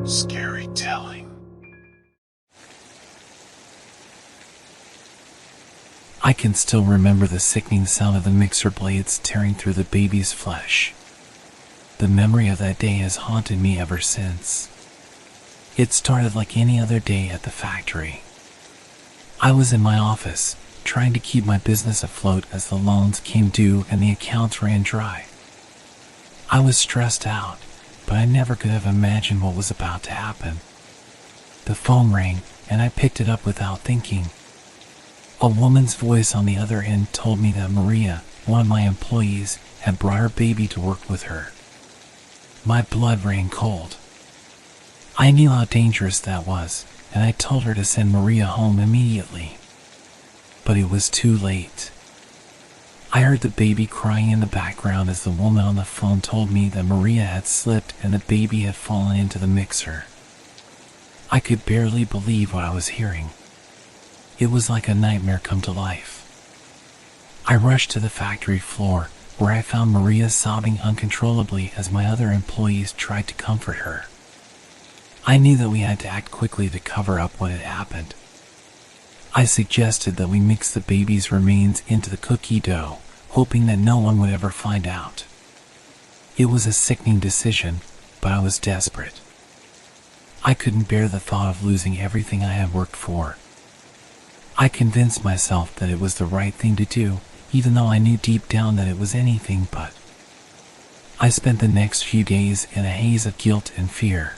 Scary telling. I can still remember the sickening sound of the mixer blades tearing through the baby's flesh. The memory of that day has haunted me ever since. It started like any other day at the factory. I was in my office, trying to keep my business afloat as the loans came due and the accounts ran dry. I was stressed out, but I never could have imagined what was about to happen. The phone rang, and I picked it up without thinking. A woman's voice on the other end told me that Maria, one of my employees, had brought her baby to work with her. My blood ran cold. I knew how dangerous that was, and I told her to send Maria home immediately. But it was too late. I heard the baby crying in the background as the woman on the phone told me that Maria had slipped and the baby had fallen into the mixer. I could barely believe what I was hearing. It was like a nightmare come to life. I rushed to the factory floor, where I found Maria sobbing uncontrollably as my other employees tried to comfort her. I knew that we had to act quickly to cover up what had happened. I suggested that we mix the baby's remains into the cookie dough, hoping that no one would ever find out. It was a sickening decision, but I was desperate. I couldn't bear the thought of losing everything I had worked for. I convinced myself that it was the right thing to do, even though I knew deep down that it was anything but. I spent the next few days in a haze of guilt and fear.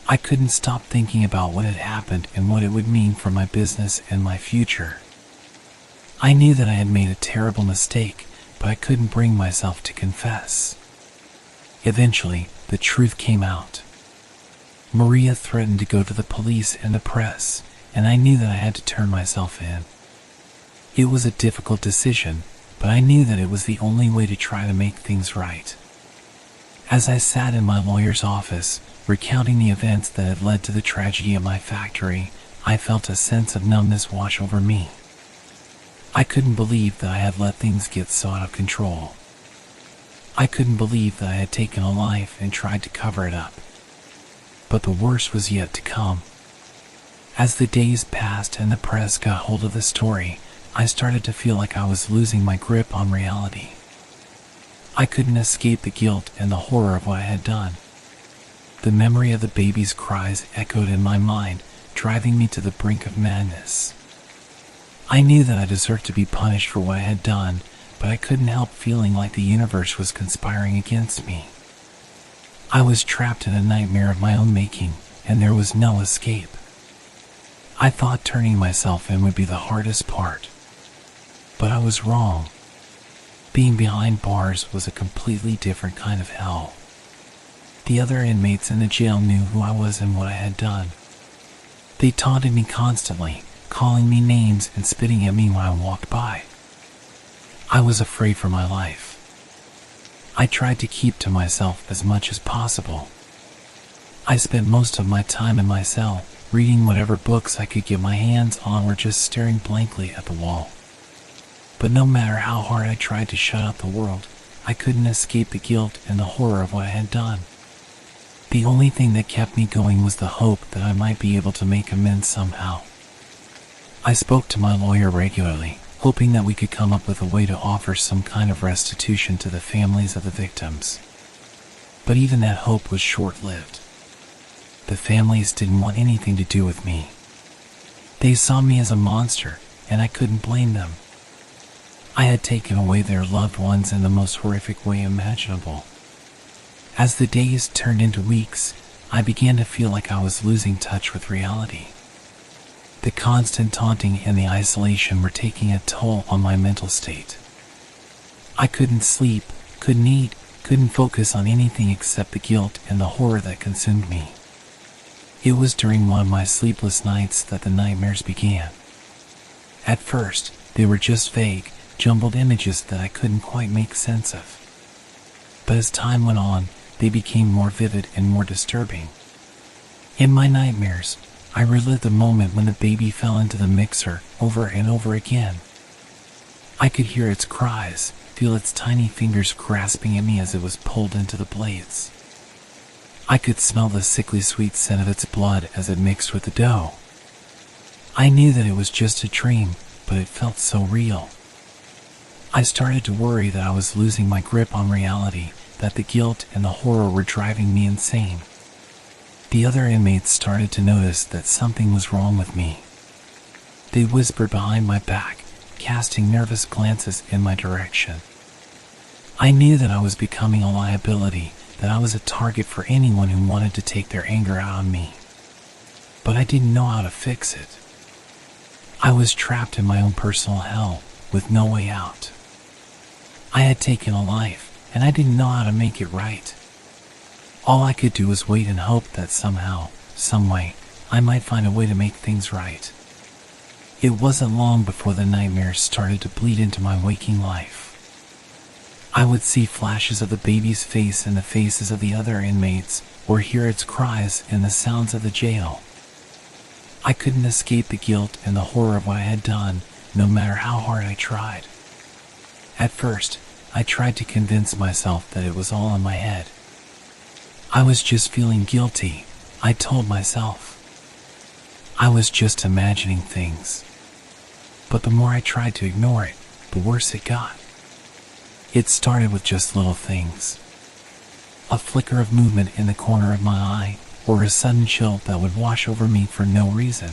I couldn't stop thinking about what had happened and what it would mean for my business and my future. I knew that I had made a terrible mistake, but I couldn't bring myself to confess. Eventually, the truth came out. Maria threatened to go to the police and the press, and I knew that I had to turn myself in. It was a difficult decision, but I knew that it was the only way to try to make things right. As I sat in my lawyer's office, recounting the events that had led to the tragedy at my factory, I felt a sense of numbness wash over me. I couldn't believe that I had let things get so out of control. I couldn't believe that I had taken a life and tried to cover it up. But the worst was yet to come. As the days passed and the press got hold of the story, I started to feel like I was losing my grip on reality. I couldn't escape the guilt and the horror of what I had done. The memory of the baby's cries echoed in my mind, driving me to the brink of madness. I knew that I deserved to be punished for what I had done, but I couldn't help feeling like the universe was conspiring against me. I was trapped in a nightmare of my own making, and there was no escape. I thought turning myself in would be the hardest part. But I was wrong. Being behind bars was a completely different kind of hell. The other inmates in the jail knew who I was and what I had done. They taunted me constantly, calling me names and spitting at me when I walked by. I was afraid for my life. I tried to keep to myself as much as possible. I spent most of my time in my cell, reading whatever books I could get my hands on or just staring blankly at the wall. But no matter how hard I tried to shut out the world, I couldn't escape the guilt and the horror of what I had done. The only thing that kept me going was the hope that I might be able to make amends somehow. I spoke to my lawyer regularly, hoping that we could come up with a way to offer some kind of restitution to the families of the victims. But even that hope was short-lived. The families didn't want anything to do with me. They saw me as a monster, and I couldn't blame them. I had taken away their loved ones in the most horrific way imaginable. As the days turned into weeks, I began to feel like I was losing touch with reality. The constant taunting and the isolation were taking a toll on my mental state. I couldn't sleep, couldn't eat, couldn't focus on anything except the guilt and the horror that consumed me. It was during one of my sleepless nights that the nightmares began. At first, they were just vague, jumbled images that I couldn't quite make sense of. But as time went on, they became more vivid and more disturbing. In my nightmares, I relived the moment when the baby fell into the mixer over and over again. I could hear its cries, feel its tiny fingers grasping at me as it was pulled into the blades. I could smell the sickly sweet scent of its blood as it mixed with the dough. I knew that it was just a dream, but it felt so real. I started to worry that I was losing my grip on reality, that the guilt and the horror were driving me insane. The other inmates started to notice that something was wrong with me. They whispered behind my back, casting nervous glances in my direction. I knew that I was becoming a liability, that I was a target for anyone who wanted to take their anger out on me. But I didn't know how to fix it. I was trapped in my own personal hell, with no way out. I had taken a life, and I didn't know how to make it right. All I could do was wait and hope that somehow, someway, I might find a way to make things right. It wasn't long before the nightmares started to bleed into my waking life. I would see flashes of the baby's face in the faces of the other inmates, or hear its cries in the sounds of the jail. I couldn't escape the guilt and the horror of what I had done, no matter how hard I tried. At first, I tried to convince myself that it was all in my head. I was just feeling guilty, I told myself. I was just imagining things. But the more I tried to ignore it, the worse it got. It started with just little things. A flicker of movement in the corner of my eye, or a sudden chill that would wash over me for no reason.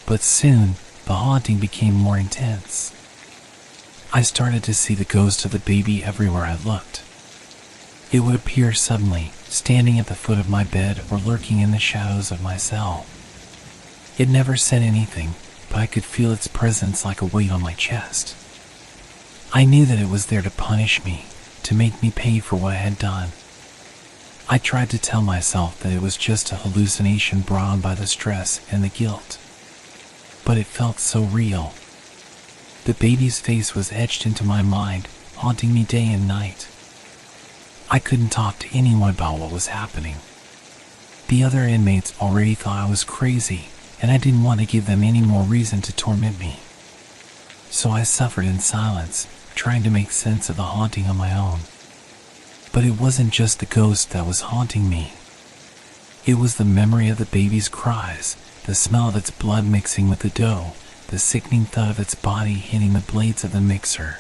But soon, the haunting became more intense. I started to see the ghost of the baby everywhere I looked. It would appear suddenly, standing at the foot of my bed or lurking in the shadows of my cell. It never said anything, but I could feel its presence like a weight on my chest. I knew that it was there to punish me, to make me pay for what I had done. I tried to tell myself that it was just a hallucination brought on by the stress and the guilt. But it felt so real. The baby's face was etched into my mind, haunting me day and night. I couldn't talk to anyone about what was happening. The other inmates already thought I was crazy, and I didn't want to give them any more reason to torment me. So I suffered in silence, trying to make sense of the haunting on my own. But it wasn't just the ghost that was haunting me. It was the memory of the baby's cries, the smell of its blood mixing with the dough, the sickening thud of its body hitting the blades of the mixer.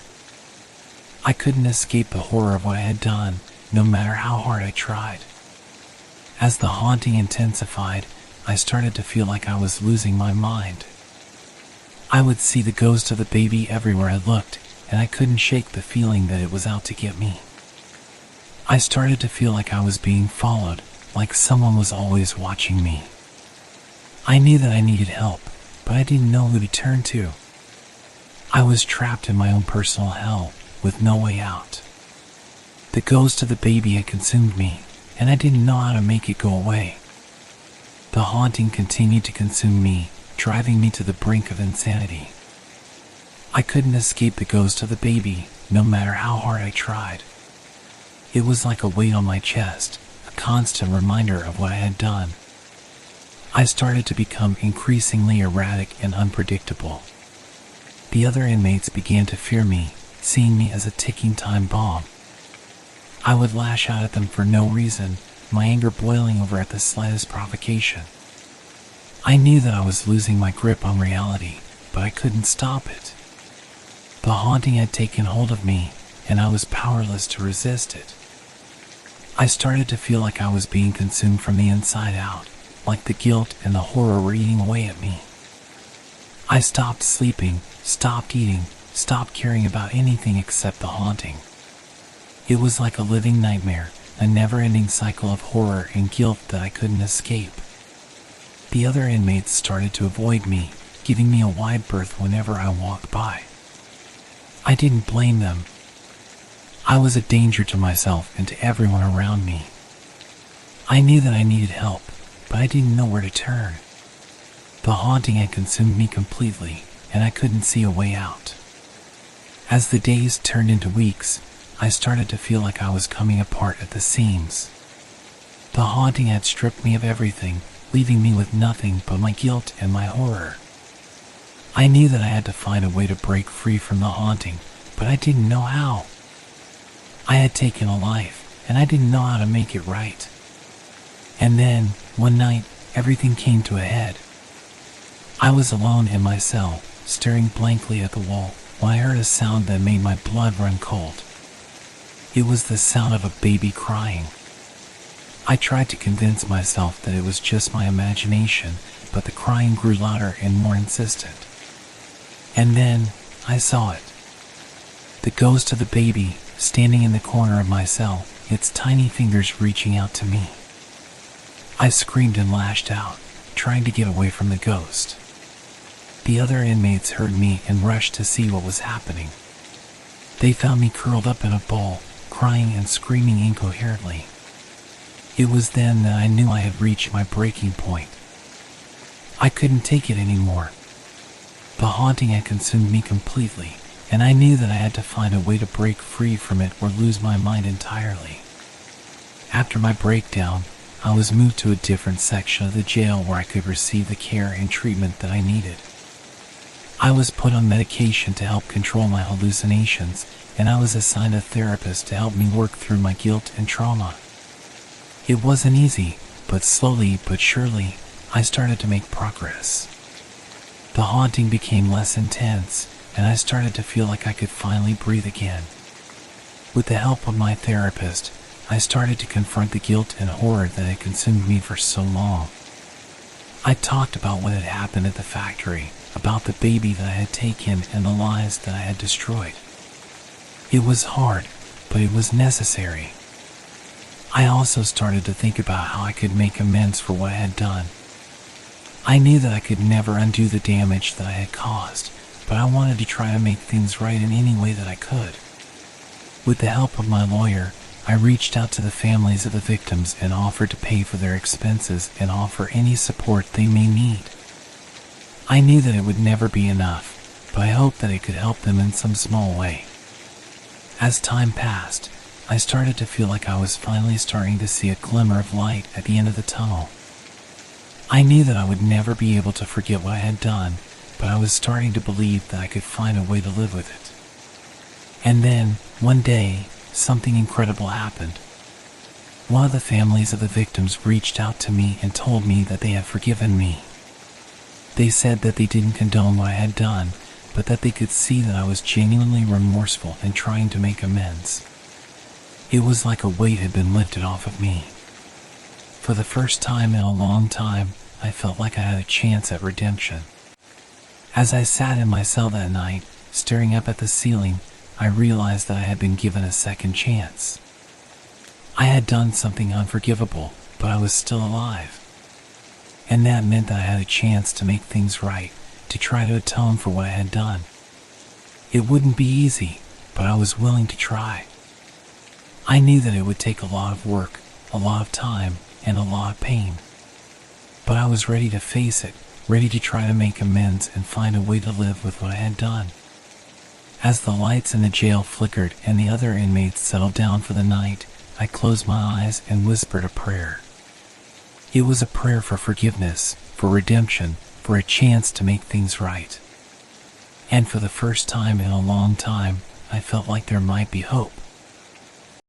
I couldn't escape the horror of what I had done, no matter how hard I tried. As the haunting intensified, I started to feel like I was losing my mind. I would see the ghost of the baby everywhere I looked, and I couldn't shake the feeling that it was out to get me. I started to feel like I was being followed, like someone was always watching me. I knew that I needed help, but I didn't know who to turn to. I was trapped in my own personal hell, with no way out. The ghost of the baby had consumed me, and I didn't know how to make it go away. The haunting continued to consume me, driving me to the brink of insanity. I couldn't escape the ghost of the baby, no matter how hard I tried. It was like a weight on my chest, a constant reminder of what I had done. I started to become increasingly erratic and unpredictable. The other inmates began to fear me, seeing me as a ticking time bomb. I would lash out at them for no reason, my anger boiling over at the slightest provocation. I knew that I was losing my grip on reality, but I couldn't stop it. The haunting had taken hold of me, and I was powerless to resist it. I started to feel like I was being consumed from the inside out, like the guilt and the horror were eating away at me. I stopped sleeping, stopped eating, stopped caring about anything except the haunting. It was like a living nightmare, a never-ending cycle of horror and guilt that I couldn't escape. The other inmates started to avoid me, giving me a wide berth whenever I walked by. I didn't blame them. I was a danger to myself and to everyone around me. I knew that I needed help, but I didn't know where to turn. The haunting had consumed me completely, and I couldn't see a way out. As the days turned into weeks, I started to feel like I was coming apart at the seams. The haunting had stripped me of everything, leaving me with nothing but my guilt and my horror. I knew that I had to find a way to break free from the haunting, but I didn't know how. I had taken a life, and I didn't know how to make it right. And then, one night, everything came to a head. I was alone in my cell, staring blankly at the wall, when I heard a sound that made my blood run cold. It was the sound of a baby crying. I tried to convince myself that it was just my imagination, but the crying grew louder and more insistent. And then, I saw it. The ghost of the baby, standing in the corner of my cell, its tiny fingers reaching out to me. I screamed and lashed out, trying to get away from the ghost. The other inmates heard me and rushed to see what was happening. They found me curled up in a ball, crying and screaming incoherently. It was then that I knew I had reached my breaking point. I couldn't take it anymore. The haunting had consumed me completely, and I knew that I had to find a way to break free from it or lose my mind entirely. After my breakdown, I was moved to a different section of the jail where I could receive the care and treatment that I needed. I was put on medication to help control my hallucinations, and I was assigned a therapist to help me work through my guilt and trauma. It wasn't easy, but slowly but surely, I started to make progress. The haunting became less intense, and I started to feel like I could finally breathe again. With the help of my therapist, I started to confront the guilt and horror that had consumed me for so long. I talked about what had happened at the factory, about the baby that I had taken and the lives that I had destroyed. It was hard, but it was necessary. I also started to think about how I could make amends for what I had done. I knew that I could never undo the damage that I had caused, but I wanted to try to make things right in any way that I could. With the help of my lawyer, I reached out to the families of the victims and offered to pay for their expenses and offer any support they may need. I knew that it would never be enough, but I hoped that it could help them in some small way. As time passed, I started to feel like I was finally starting to see a glimmer of light at the end of the tunnel. I knew that I would never be able to forget what I had done, but I was starting to believe that I could find a way to live with it. And then, one day, something incredible happened. One of the families of the victims reached out to me and told me that they had forgiven me. They said that they didn't condone what I had done, but that they could see that I was genuinely remorseful and trying to make amends. It was like a weight had been lifted off of me. For the first time in a long time, I felt like I had a chance at redemption. As I sat in my cell that night, staring up at the ceiling, I realized that I had been given a second chance. I had done something unforgivable, but I was still alive. And that meant that I had a chance to make things right, to try to atone for what I had done. It wouldn't be easy, but I was willing to try. I knew that it would take a lot of work, a lot of time, and a lot of pain. But I was ready to face it, ready to try to make amends and find a way to live with what I had done. As the lights in the jail flickered and the other inmates settled down for the night, I closed my eyes and whispered a prayer. It was a prayer for forgiveness, for redemption, for a chance to make things right. And for the first time in a long time, I felt like there might be hope.